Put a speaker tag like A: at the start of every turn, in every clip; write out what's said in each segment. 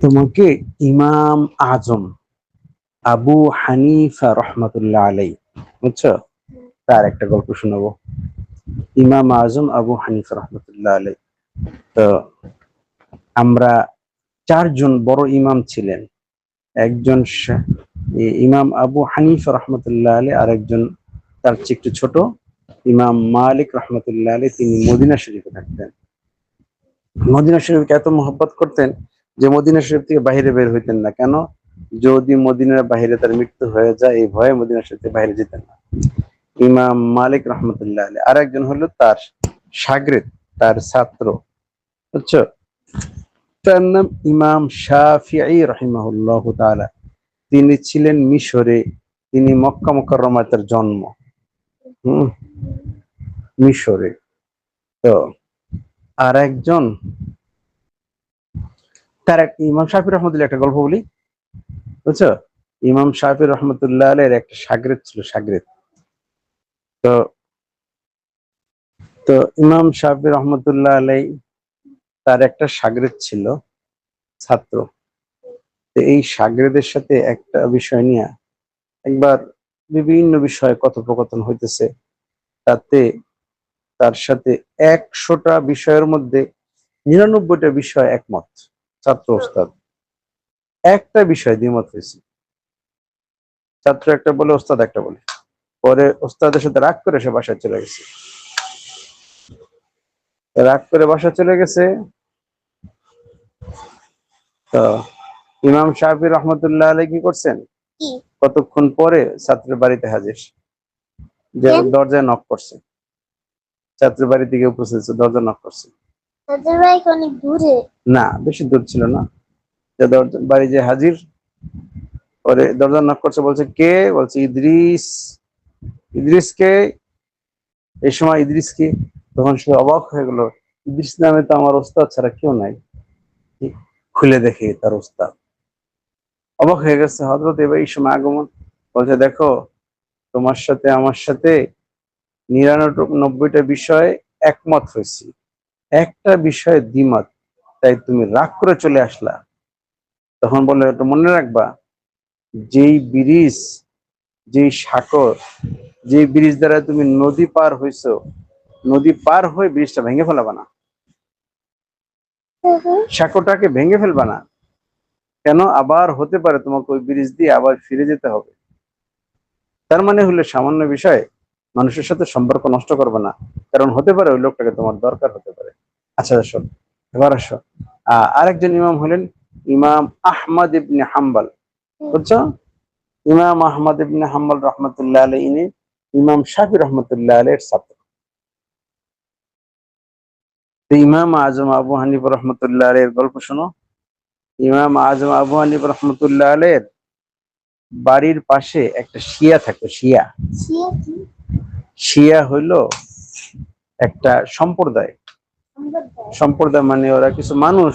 A: তোমাকে ইমাম আজম আবু হানিফা রহমতুল্লাহ আলাই, বুঝছো, তার একটা গল্প শোনাবো। ইমাম আজম আবু হানিফা রহমতুল্লাহ আলাই, তো আমরা চারজন বড় ইমাম ছিলেন। একজন ইমাম আবু হানিফা রহমতুল্লাহ আলাই, আর একজন তার চেয়ে একটু ছোট ইমাম মালিক রহমতুল্লাহ আলাই। তিনি মদিনা শরীফে থাকতেন। মদিনা শরীফকে এত মহব্বত করতেন যে মদিনা শরীফ থেকে বাইরে বের হইতেন না। কেন? যদি মদিনার বাইরে তার মৃত্যু হয়ে যায় এই ভয়ে মদিনা শরীফ থেকে বাইরে যেতেন না। ইমাম মালিক রহমতুল্লাহ আলাইহি আর একজন হলো তার শাগরেদ, তার ছাত্র, বুঝছো, তার নাম ইমাম শাফিঈ রাহিমাহুল্লাহ তাআলা। তিনি ছিলেন মিশরে। তিনি মক্কা মুকাররমায় তার জন্ম, মিশরে। তো আর একজন তার এক ইমাম শাফি রহমতুল্লাহ, একটা গল্প বলি, বুঝছো। ইমাম শাফি রহমতুল্লাহ আলাইহির একটা শাগরেদ ছিল, শাগরেদ। তো তো ইমাম শাফি রহমতুল্লাহ আলাই তার একটা শাগরেদ ছিল, ছাত্র। তো এই শাগরেদের সাথে একটা বিষয় নিয়ে একবার বিভিন্ন বিষয়ে কথোপকথন হইতেছে। তাতে তার সাথে 100টা বিষয়ের মধ্যে 99টা বিষয় একমত। ছাত্র ওস্তাদ একটা বিষয় দ্বিমত হয়েছে। ছাত্র একটা বলে, ওস্তাদ একটা বলে। পরে ওস্তাদের সাথে রাগ করে সে বাসায় চলে গেছে। রাগ করে বাসায় চলে গেছে। তো ইমাম শাফি রহমতুল্লাহ আলাই কি করছেন, কতক্ষণ পরে ছাত্রের বাড়িতে হাজির, যে দরজায় নক করছে। ছাত্রের বাড়ি থেকে উপস্থিত হচ্ছে, দরজা নক করছে।
B: অনেক দূরে
A: না, বেশি দূর ছিল না। যে দরজা বাড়ি যে হাজির, পরে দরজা নক করছে, বলছে কে? বলছে ইদ্রিস। ইদ্রিস কে? এই সময় ইদ্রিস কি? তখন সে অবাক হয়ে গেল, ইদ্রিস নামে তো আমার ওস্তাদ ছাড়া কেউ নাই। খুলে দেখে তার ওস্তাদ। অবাক হয়ে গেছে, হযরত এবার এই সময় আগমন। বলছে দেখো, তোমার সাথে আমার সাথে 99টা বিষয়ে একমত হয়েছি, একটা বিষয়ে দ্বিমত, তাই তুমি রাগ করে চলে আসলা। তখন বললো, এটা মনে রাখবা, যেই ব্রিজ, যেই সাঁকর, যে ব্রিজ দ্বারা তুমি নদী পার হইছো, নদী পার হয়ে ব্রিজটা ভেঙে ফেলাবা না, সাঁকোটাকে ভেঙে ফেলবা না। কেন? আবার হতে পারে তোমাকে ওই ব্রিজ দিয়ে আবার ফিরে যেতে হবে। তার মানে হলো সামান্য বিষয় মানুষের সাথে সম্পর্ক নষ্ট করবে না, কারণ হতে পারে ওই লোকটাকে তোমার দরকার হতে পারে। আচ্ছা শোন, এবার আসো। আরেকজন ইমাম হলেন ইমাম আহমদ ইবনে হাম্বল, বুঝছো। ইমাম আহমদ ইবনে হাম্বল রহমতুল্লাহ আলাইহি ইনি ইমাম শাফি রহমতুল্লাহ আলাইহির ছাত্র। ইমাম আজম আবু হানিফা রহমতুল্লাহ আলাইহির গল্প শোনো। ইমাম আজম আবু হানিফা রহমতুল্লাহ আলাইহির বাড়ির পাশে একটা শিয়া থাকতো। শিয়া, শিয়া হইল একটা সম্প্রদায়। সম্প্রদায় মানে ওরা কিছু মানুষ,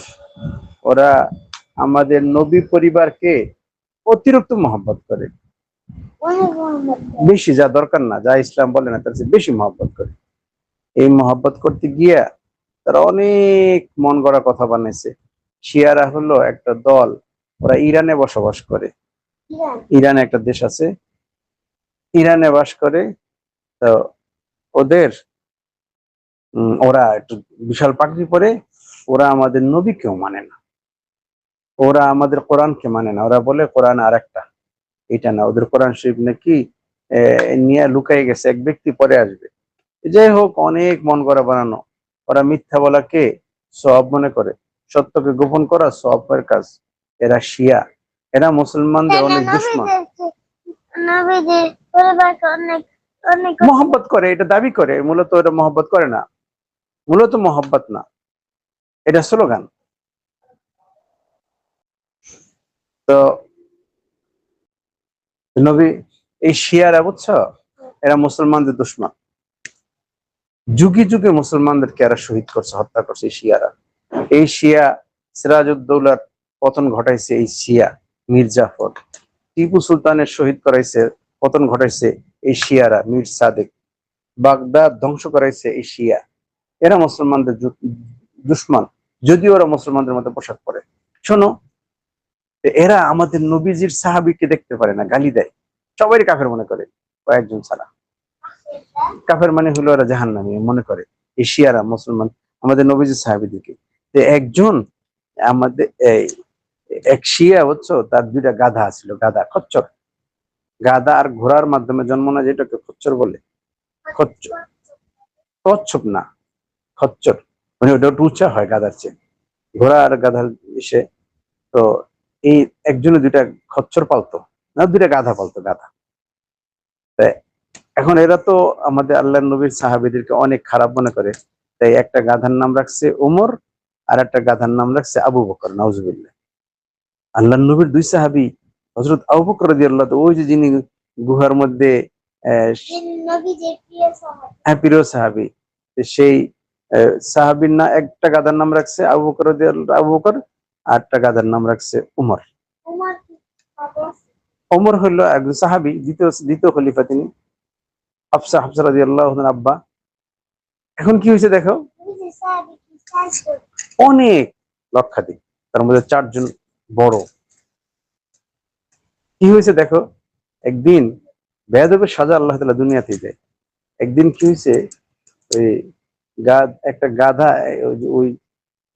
A: ওরা আমাদের নবী পরিবারকে অতিরিক্ত মহব্বত করে, বেশি, যা দরকার না, যা ইসলাম বলে না তার চেয়ে বেশি মহব্বত করে। এই মহব্বত করতে গিয়া তারা অনেক মন গড়া কথা বানাইছে। শিয়ারা হলো একটা দল, ওরা ইরানে বসবাস করে। ইরানে একটা দেশ আছে, ইরানে বাস করে। তো ওদের ওরা একটু বিশাল পাগড়ি পরে। ওরা আমাদের নবীকেও মানে না, ওরা আমাদের কোরআনকে মানে না। ওরা বলে কোরআন আর একটা, এটা না। ওদের কোরআন শরীফ নাকি নিয়ে লুকাই গেছে, এক ব্যক্তি পরে আসবে। যাই হোক, অনেক মন করা বানানো। ওরা মিথ্যা বলাকে সওয়াব মনে করে, সত্যকে গোপন করা সওয়াবের কাজ। এরা শিয়া, এরা মুসলমানদের অনেক দুশমন। মহব্বত করে, এটা দাবি করে, মূলত এটা মহব্বত করে না, মূলত মহব্বত না, এটা স্লোগান। তো নবী, এই শিয়ারা, বুঝছো, এরা মুসলমানদের দুশমন। যুগে যুগে মুসলমানদেরকে এরা শহীদ করছে, হত্যা করছে এই শিয়ারা। এই শিয়া সিরাজউদ্দৌলার পতন ঘটাইছে এই শিয়া। মীর জাফর, টিপু সুলতানের শহীদ করাইছে, পতন ঘটাইছে এই শিয়ারা। মীর সাদেক, বাগদাদ ধ্বংস করাইছে এই শিয়া। এরা মুসলমানদের দুশমন, যদিও ওরা মুসলমানদের মধ্যে পোশাক পরে। শোনো, এরা আমাদের নবীজির সাহাবীকে দেখতে পারে না, গালি দেয়, সবাই কাফের মনে করে, কয়েকজন ছাড়া। কাফের মানে হলো এরা জাহান্নামী মনে করে এশিয়ারা মুসলমান আমাদের নবীজির সাহাবীদেরকে। তো একজন আমাদের এক শিয়া বুঝছো, তার দুইটা গাধা ছিল, গাধা খচ্চর, গাধা আর ঘোড়ার মাধ্যমে জন্ম না, যেটাকে খচ্চর বলে। খচ্চর, কচ্ছপ না, খচ্চর, মানে ওটা একটু উঁচা হয় গাধার চেয়ে, ঘোড়া আর গাধার ইসে। তো এই একজনে দুইটা খচ্চর পালতো, না দুইটা গাধা পালতো, গাধা। তাই এখন এরা তো আমাদের আল্লাহ নবীর সাহাবীদেরকে অনেক খারাপ মনে করে, তাই একটা গাধার নাম রাখছে ওমর, আর একটা গাধার নাম রাখছে আবু বকর, নাউজুবিল্লাহ। আল্লাহ নবীর দুই সাহাবী, হযরত আবু বকর রাদিয়াল্লাহু তাআলা, ওই যে যিনি গুহার মধ্যে হ্যাঁ প্রিয় সাহাবী, সেই সাহাবীর না একটা গাধার নাম রাখছে আবু বকর রাদিয়াল্লাহু, আবু বকর, আর একটা গাধার নাম রাখছে উমর। ওমর হলো একজন সাহাবী, দ্বিতীয় দ্বিতীয় খলিফা তিনি, হাফসা, হাফসা রাদিয়াল্লাহু তাআলার আব্বা। এখন কি হয়েছে দেখো, অনেক লক্ষাধিক, তার মধ্যে চারজন বড়। কি হয়েছে দেখো, একদিন বেয়াদবের সাজা আল্লাহ তাআলা দুনিয়াতে দেয়। একদিন কি হয়েছে, ওই একটা গাধা, ওই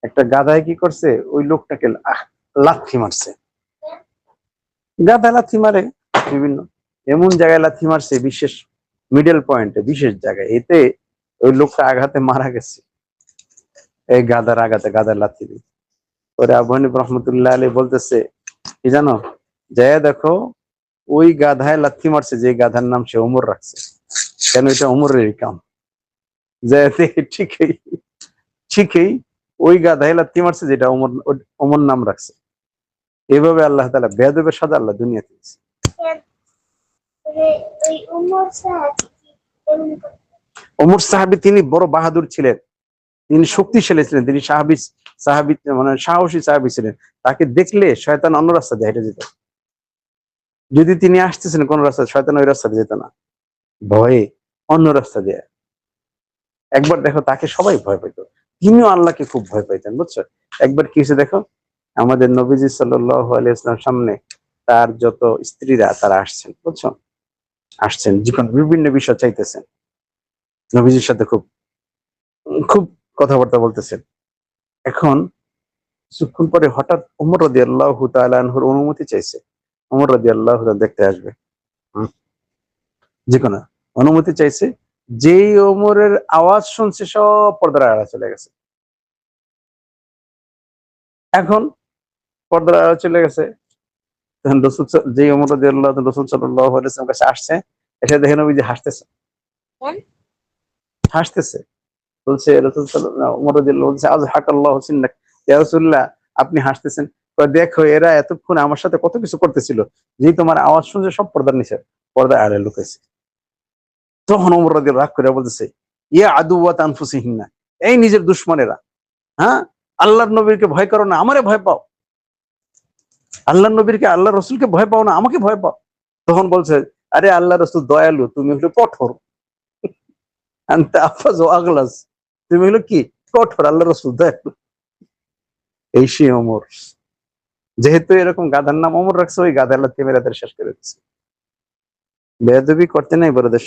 A: একটা গাধায় কি করছে, ওই লোকটাকে লাথি মারছে। গাধা লাথি মারে বিভিন্ন, এমন জায়গায় লাথি মারছে, বিশেষ মিডল পয়েন্টে, বিশেষ জায়গায়, এতে ওই লোকটা আঘাতে মারা গেছে, এই গাধার আঘাতে, গাধার লাথি দিয়ে। পরে আবু হানিফা রহমতুল্লাহ আলাইহি বলতেছে কি জানো, যায় দেখো ওই গাধায় লাথি মারছে, যে গাধার নাম সে ওমর রাখছে, কেন এটা ওমরের কাম। যায় ঠিকই, ঠিকই ওই গাধায় লাথি মারছে যেটা ওমর, ওমর নাম রাখছে। এইভাবে আল্লাহ তাআলা বেয়াদবের সাজা আল্লাহ দুনিয়াতে দিয়েছে। ওমর সাহাবী, তিনি বড় বাহাদুর ছিলেন, তিনি শক্তিশালী ছিলেন, তিনি সাহাবী, সাহাবী মানে সাহসী সাহাবী ছিলেন। তাকে দেখলে শয়তান অন্য রাস্তা দিয়ে হেঁটে যেত, যদি তিনি আসতেছেন কোন রাস্তা, শয়তান ওই রাস্তা যেত না, ভয়ে অন্য রাস্তা দিয়ে। একবার দেখো তাকে সবাই ভয় পেত, তিনিও আল্লাহকে খুব ভয় পাইতেন, বুঝছো। একবার কি হয়েছে দেখো, আমাদের নবীজি সাল্লাল্লাহু আলাইহি ওয়াসাল্লাম সামনে তার যত স্ত্রীরা তারা আসছেন, বুঝছো, আসছেন, যখন বিভিন্ন বিষয় চাইতেছেন, নবীজির সাথে খুব খুব কথাবার্তা বলতেছেন। এখন কিছুক্ষণ পরে হঠাৎ ওমর রাদিয়াল্লাহু তাআলা আনহুর অনুমতি চাইছে, ওমর রাদিয়াল্লাহু তাআলা দেখতে আসবে, যে কোনো অনুমতি চাইছে। যেই ওমরের আওয়াজ শুনছে সব পর্দার আড়ালে চলে গেছে। এখন পর্দার আড়ালে চলে গেছে, তখন রাসূল, যেই ওমর রাদিয়াল্লাহু তাআলা রাসূল সাল্লাল্লাহু আলাইহি ওয়াসাল্লাম কাছে আসছে, এসে দেখেন ওই যে হাসতেছে, হাসতেছে, বলছে রাসূল সাল্লাল্লাহু, ওমর রাদিয়াল্লাহু বলছে আযহাকাল্লাহু সিন্নাক, ইয়া রাসূলুল্লাহ আপনি হাসতেছেন, দেখো এরা এতক্ষণ আমার সাথে কত কিছু করতেছিল, যেই তোমার আওয়াজ শুনছে সব পর্দার নিচে, পর্দার আড়ালে লুকাইছে। তখন ওমর রাদিয়াল্লাহু রাগ করে বলতেছে, ইয়া আদুওয়াত আনফুসিহিন্না, এই নিজের দুশমনেরা, হ্যাঁ, আল্লাহর নবীকে ভয় করো না, আমারে ভয় পাও, আল্লাহর নবীকে, আল্লাহ রসুলকে ভয় পাও না, আমাকে ভয় পাও। তখন বলছে, আরে আল্লাহ রসুল দয়ালু, তুমি হলো কঠোর, আনতা আফাজ ওয়া আগলাজ, তুমি হলো কি কঠোর, আল্লাহ রসুল দয়ালু। এই সে ওমর, যেহেতু এরকম গাধার নাম ওমর রাখছে, ওই গাধা আল্লাহ তেমেরাদের শেষ করে দিচ্ছে। বেয়াদবি করতে নাই বড়দের